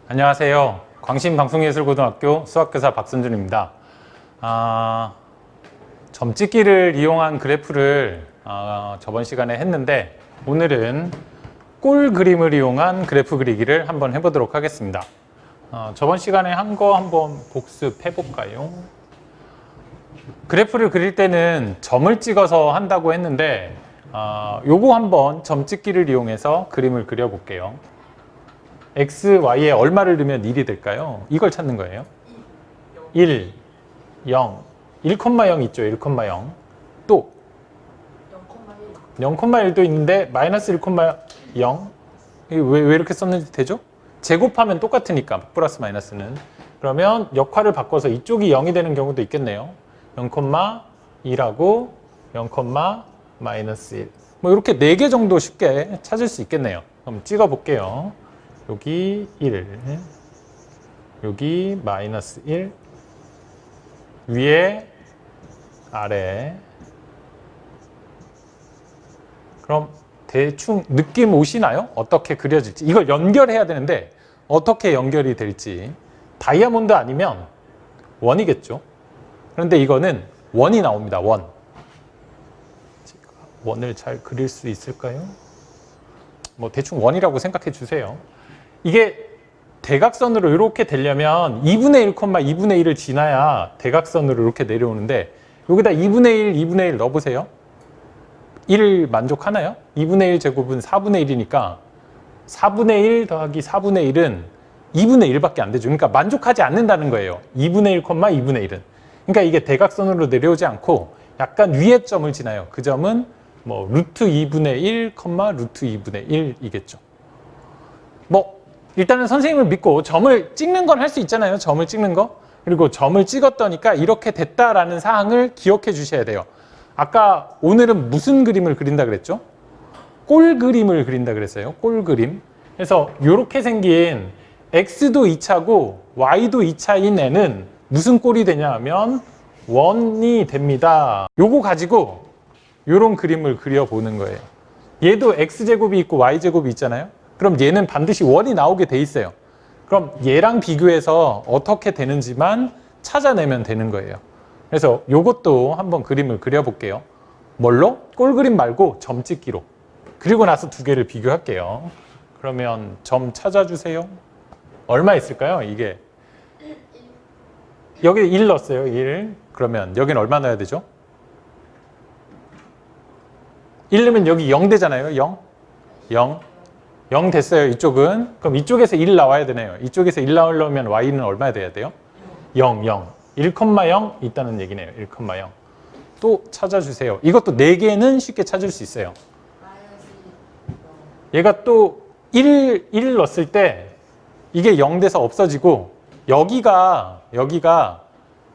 안녕하세요. 광신방송예술고등학교 수학교사 박선준입니다. 점찍기를 이용한 그래프를 저번 시간에 했는데 오늘은 꼴 그림을 이용한 그래프 그리기를 한번 해보도록 하겠습니다. 저번 시간에 한 거 한번 복습해 볼까요? 그래프를 그릴 때는 점을 찍어서 한다고 했는데 요거 한번 점찍기를 이용해서 그림을 그려볼게요. x, y에 얼마를 넣으면 1이 될까요? 이걸 찾는 거예요. 1, 0, 1,0 있죠. 1,0. 또 0,1도 있는데 마이너스 1,0. 왜 이렇게 썼는지 되죠? 제곱하면 똑같으니까 플러스 마이너스는. 그러면 역할을 바꿔서 이쪽이 0이 되는 경우도 있겠네요. 0,2라고 0, 마이너스 1. 뭐 이렇게 4개 정도 쉽게 찾을 수 있겠네요. 그럼 찍어 볼게요. 여기 1, 여기 마이너스 1, 위에, 아래. 그럼 대충 느낌 오시나요? 어떻게 그려질지. 이걸 연결해야 되는데 어떻게 연결이 될지. 다이아몬드 아니면 원이겠죠. 그런데 이거는 원이 나옵니다. 원. 원을 잘 그릴 수 있을까요? 뭐 대충 원이라고 생각해 주세요. 이게 대각선으로 이렇게 되려면 2분의 1, 2분의 1을 지나야 대각선으로 이렇게 내려오는데 여기다 2분의 1, 2분의 1 넣어보세요. 1 만족하나요? 2분의 1 제곱은 4분의 1이니까 4분의 1 더하기 4분의 1은 2분의 1밖에 안 되죠. 그러니까 만족하지 않는다는 거예요. 2분의 1, 2분의 1은. 그러니까 이게 대각선으로 내려오지 않고 약간 위의 점을 지나요. 그 점은 뭐 루트 2분의 1, 루트 2분의 1이겠죠. 뭐 일단은 선생님을 믿고 점을 찍는 건 할 수 있잖아요. 점을 찍는 거. 그리고 점을 찍었더니까 이렇게 됐다라는 사항을 기억해 주셔야 돼요. 아까 오늘은 무슨 그림을 그린다 그랬죠? 꼴 그림을 그린다 그랬어요. 꼴 그림. 그래서 이렇게 생긴 x도 2차고 y도 2차인 애는 무슨 꼴이 되냐 하면 원이 됩니다. 요거 가지고 이런 그림을 그려보는 거예요. 얘도 x제곱이 있고 y제곱이 있잖아요. 그럼 얘는 반드시 원이 나오게 돼 있어요. 그럼 얘랑 비교해서 어떻게 되는지만 찾아내면 되는 거예요. 그래서 요것도 한번 그림을 그려볼게요. 뭘로? 꼴 그림 말고 점 찍기로. 그리고 나서 두 개를 비교할게요. 그러면 점 찾아주세요. 얼마 있을까요? 이게 여기 1 넣었어요. 1. 그러면 여기는 얼마 넣어야 되죠? 1 넣으면 여기 0 되잖아요. 0. 0. 0 됐어요. 이쪽은. 그럼 이쪽에서 1 나와야 되네요. 이쪽에서 1 나오려면 y는 얼마 돼야 돼요? 0, 0. 1,0 있다는 얘기네요. 1,0. 또 찾아주세요. 이것도 4개는 쉽게 찾을 수 있어요. 얘가 또 1 넣었을 때 이게 0 돼서 없어지고 여기가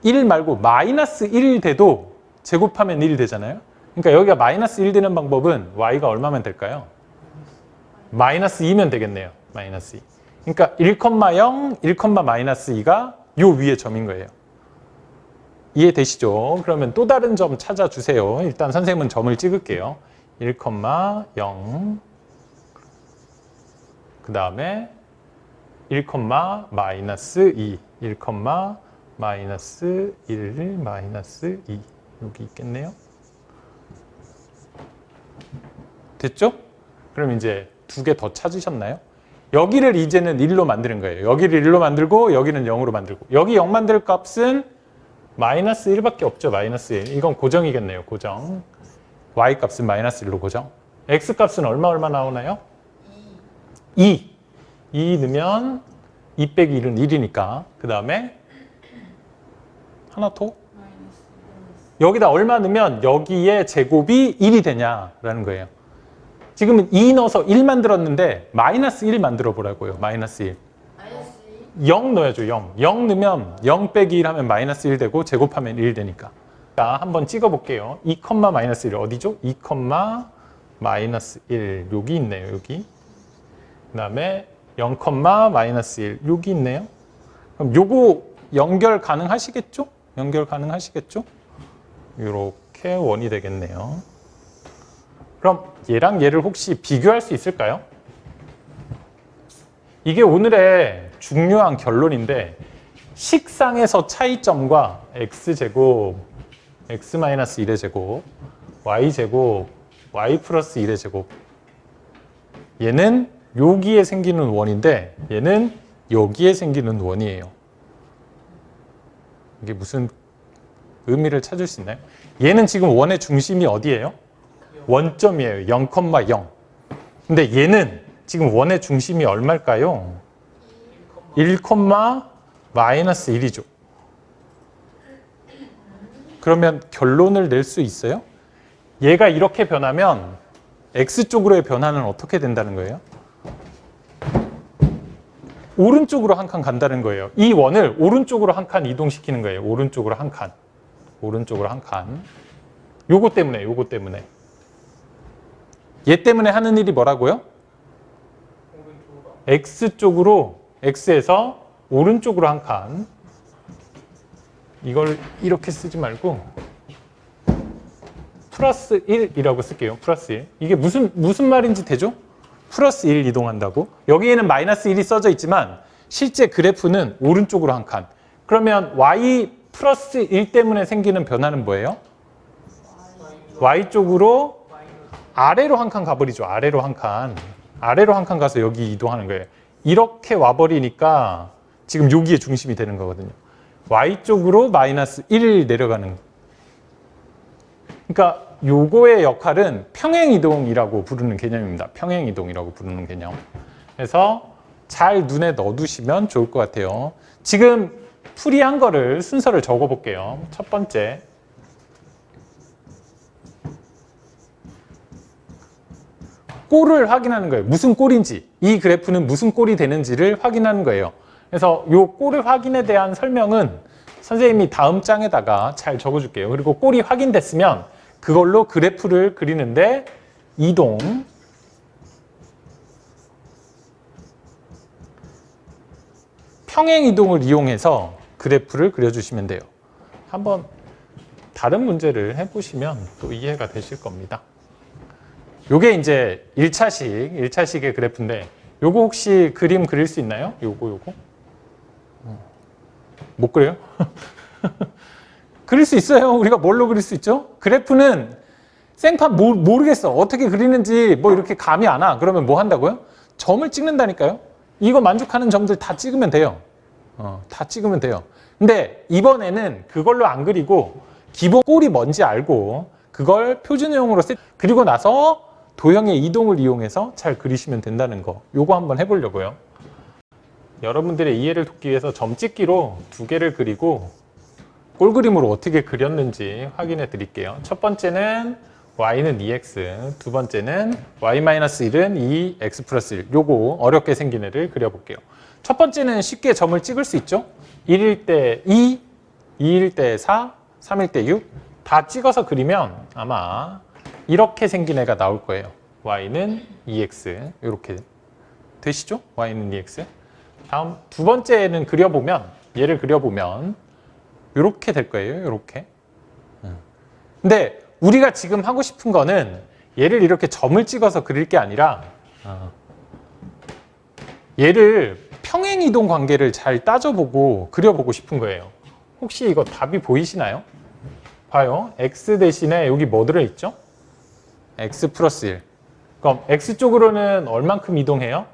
1 말고 마이너스 1 돼도 제곱하면 1 되잖아요. 그러니까 여기가 마이너스 1 되는 방법은 y가 얼마면 될까요? 마이너스 2면 되겠네요. 마이너스 2. 그러니까 1,0, 1, 마이너스 2가 요 위에 점인 거예요. 이해되시죠? 그러면 또 다른 점 찾아주세요. 일단 선생님은 점을 찍을게요. 1,0. 그 다음에 1, 마이너스 2. 1, 마이너스 1, 마이너스 2. 여기 있겠네요. 됐죠? 그럼 이제 두 개 더 찾으셨나요? 여기를 이제는 1로 만드는 거예요. 여기를 1로 만들고 여기는 0으로 만들고 여기 0 만들 값은 마이너스 1밖에 없죠. 마이너스 1. 이건 고정이겠네요. 고정. y 값은 마이너스 1로 고정. x 값은 얼마 나오나요? 2. 2 넣으면 2 빼기 1은 1이니까. 그 다음에 하나 더. 여기다 얼마 넣으면 여기에 제곱이 1이 되냐라는 거예요. 지금은 2 넣어서 1 만들었는데 마이너스 1 만들어 보라고요. 마이너스 1. 0 넣어야죠. 0. 0 넣으면 0 빼기 1 하면 마이너스 1 되고 제곱하면 1 되니까. 자, 한번 찍어 볼게요. 2, 마이너스 1 어디죠? 2, 마이너스 1 여기 있네요. 여기. 그 다음에 0, 마이너스 1 여기 있네요. 그럼 요거 연결 가능하시겠죠? 연결 가능하시겠죠? 이렇게 원이 되겠네요. 그럼 얘랑 얘를 혹시 비교할 수 있을까요? 이게 오늘의 중요한 결론인데 식상에서 차이점과 x제곱, x-1의 제곱, y제곱, y 플러스 1의 제곱 얘는 여기에 생기는 원인데 얘는 여기에 생기는 원이에요. 이게 무슨 의미를 찾을 수 있나요? 얘는 지금 원의 중심이 어디예요? 원점이에요. 0,0. 근데 얘는 지금 원의 중심이 얼마일까요? 1,-1이죠. 그러면 결론을 낼 수 있어요? 얘가 이렇게 변하면 x쪽으로의 변화는 어떻게 된다는 거예요? 오른쪽으로 한 칸 간다는 거예요. 이 원을 오른쪽으로 한 칸 이동시키는 거예요. 오른쪽으로 한 칸. 오른쪽으로 한 칸. 요거 때문에. 얘 때문에 하는 일이 뭐라고요? x쪽으로, x에서 오른쪽으로 한 칸. 이걸 이렇게 쓰지 말고 플러스 1이라고 쓸게요. 플러스 1. 이게 무슨 말인지 되죠? 플러스 1 이동한다고. 여기에는 마이너스 1이 써져 있지만 실제 그래프는 오른쪽으로 한 칸. 그러면 y 플러스 1 때문에 생기는 변화는 뭐예요? y쪽으로 아래로 한 칸 가버리죠. 아래로 한 칸. 아래로 한 칸 가서 여기 이동하는 거예요. 이렇게 와버리니까 지금 여기에 중심이 되는 거거든요. y쪽으로 마이너스 1 내려가는. 그러니까 요거의 역할은 평행이동이라고 부르는 개념입니다. 평행이동이라고 부르는 개념. 그래서 잘 눈에 넣어두시면 좋을 것 같아요. 지금 풀이한 거를 순서를 적어볼게요. 첫 번째. 꼴을 확인하는 거예요. 무슨 꼴인지, 이 그래프는 무슨 꼴이 되는지를 확인하는 거예요. 그래서 이 꼴을 확인에 대한 설명은 선생님이 다음 장에다가 잘 적어줄게요. 그리고 꼴이 확인됐으면 그걸로 그래프를 그리는데 이동, 평행이동을 이용해서 그래프를 그려주시면 돼요. 한번 다른 문제를 해보시면 또 이해가 되실 겁니다. 요게 이제 1차식의 그래프인데 요거 혹시 그림 그릴 수 있나요? 요거? 못 그려요? 그릴 수 있어요. 우리가 뭘로 그릴 수 있죠? 그래프는 생판 모르겠어. 어떻게 그리는지 뭐 이렇게 감이 안 와. 그러면 뭐 한다고요? 점을 찍는다니까요. 이거 만족하는 점들 다 찍으면 돼요. 다 찍으면 돼요. 근데 이번에는 그걸로 안 그리고 기본 꼴이 뭔지 알고 그걸 표준형으로 그리고 나서 도형의 이동을 이용해서 잘 그리시면 된다는 거. 요거 한번 해보려고요. 여러분들의 이해를 돕기 위해서 점 찍기로 2개를 그리고 꼴 그림으로 어떻게 그렸는지 확인해 드릴게요. 첫 번째는 y는 2x, 두 번째는 y-1은 2x 플러스 1. 요거 어렵게 생긴 애를 그려볼게요. 첫 번째는 쉽게 점을 찍을 수 있죠? 1일 때 2, 2일 때 4, 3일 때 6. 다 찍어서 그리면 아마 이렇게 생긴 애가 나올 거예요. y는 2x 이렇게 되시죠? y는 2x. 다음 두 번째는 얘를 그려보면 이렇게 될 거예요. 이렇게. 근데 우리가 지금 하고 싶은 거는 얘를 이렇게 점을 찍어서 그릴 게 아니라 얘를 평행이동 관계를 잘 따져보고 그려보고 싶은 거예요. 혹시 이거 답이 보이시나요? 봐요. x 대신에 여기 뭐 들어있죠? x 플러스 1. 그럼 x쪽으로는 얼만큼 이동해요?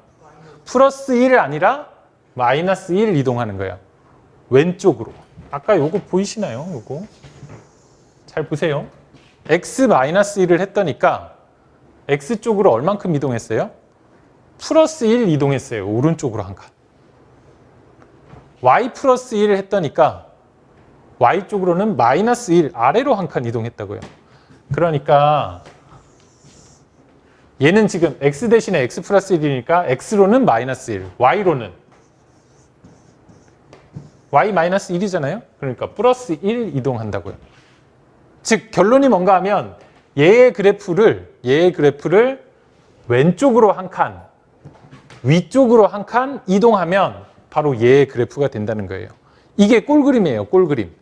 플러스 1이 아니라 마이너스 1 이동하는 거예요. 왼쪽으로. 아까 요거 보이시나요? 요거. 잘 보세요. x-1을 했더니까 x쪽으로 얼만큼 이동했어요? 플러스 1 이동했어요. 오른쪽으로 한 칸. y 플러스 1을 했더니까 y쪽으로는 마이너스 1 아래로 한 칸 이동했다고요. 그러니까 얘는 지금 x 대신에 x 플러스 1이니까 x로는 마이너스 1, y로는 y 마이너스 1이잖아요. 그러니까 플러스 1 이동한다고요. 즉 결론이 뭔가 하면 얘의 그래프를 왼쪽으로 한 칸, 위쪽으로 한 칸 이동하면 바로 얘의 그래프가 된다는 거예요. 이게 꼴그림이에요. 꼴그림.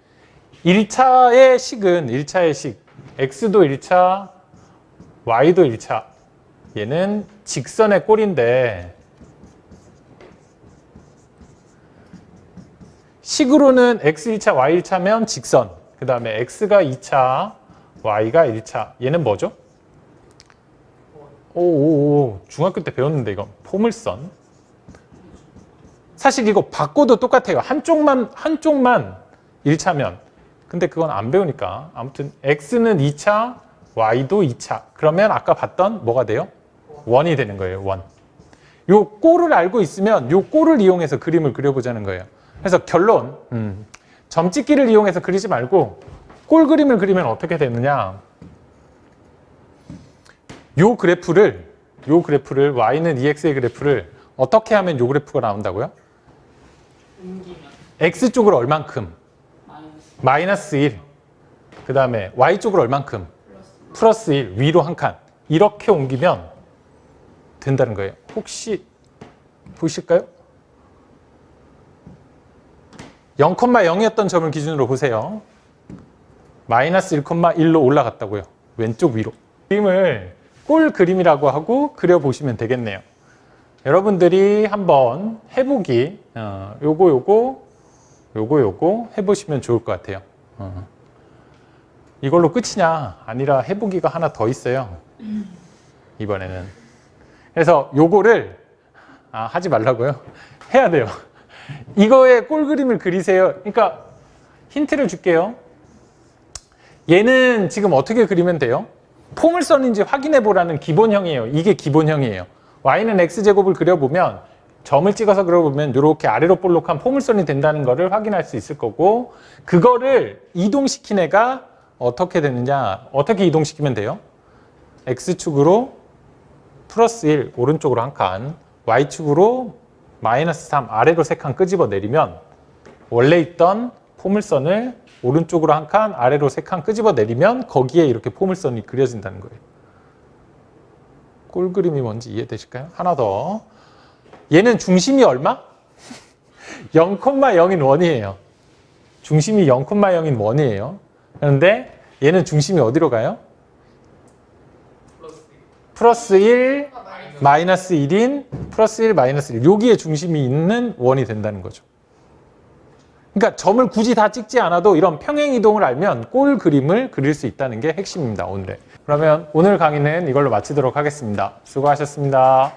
1차의 식은 1차의 식. x도 1차, y도 1차. 얘는 직선의 꼴인데 식으로는 x 1차, y 1차면 직선. 그 다음에 x가 2차, y가 1차. 얘는 뭐죠? 오, 중학교 때 배웠는데 이거 포물선. 사실 이거 바꿔도 똑같아요. 한쪽만 1차면. 근데 그건 안 배우니까. 아무튼 x는 2차, y도 2차. 그러면 아까 봤던 뭐가 돼요? 원이 되는 거예요. 원. 요 꼴을 알고 있으면 요 꼴을 이용해서 그림을 그려보자는 거예요. 그래서 결론, 점찍기를 이용해서 그리지 말고 꼴 그림을 그리면 어떻게 되느냐. 요 그래프를 y는 2x의 그래프를 어떻게 하면 요 그래프가 나온다고요? x 쪽으로 얼만큼? 마이너스 1. 그 다음에 y 쪽으로 얼만큼? 플러스 1. 위로 한 칸. 이렇게 옮기면 된다는 거예요. 혹시 보실까요? 0,0이었던 점을 기준으로 보세요. 마이너스 1,1로 올라갔다고요. 왼쪽 위로. 그림을 꼴 그림이라고 하고 그려보시면 되겠네요. 여러분들이 한번 해보기, 요거 해보시면 좋을 것 같아요. 이걸로 끝이냐? 아니라 해보기가 하나 더 있어요. 이번에는. 그래서 요거를 하지 말라고요? 해야 돼요. 이거의 꼴 그림을 그리세요. 그러니까 힌트를 줄게요. 얘는 지금 어떻게 그리면 돼요? 포물선인지 확인해 보라는 기본형이에요. 이게 기본형이에요. y는 x제곱을 그려보면 점을 찍어서 그려보면 이렇게 아래로 볼록한 포물선이 된다는 거를 확인할 수 있을 거고, 그거를 이동시킨 애가 어떻게 되느냐, 어떻게 이동시키면 돼요? x축으로 플러스 1 오른쪽으로 한 칸, y축으로 마이너스 3 아래로 3칸 끄집어 내리면 원래 있던 포물선을 오른쪽으로 한 칸, 아래로 3칸 끄집어 내리면 거기에 이렇게 포물선이 그려진다는 거예요. 꼴 그림이 뭔지 이해되실까요? 하나 더. 얘는 중심이 얼마? 0,0인 원이에요. 중심이 0,0인 원이에요. 그런데 얘는 중심이 어디로 가요? 플러스 1, 마이너스 1인 플러스 1, 마이너스 1. 여기에 중심이 있는 원이 된다는 거죠. 그러니까 점을 굳이 다 찍지 않아도 이런 평행 이동을 알면 꼴 그림을 그릴 수 있다는 게 핵심입니다, 오늘의. 그러면 오늘 강의는 이걸로 마치도록 하겠습니다. 수고하셨습니다.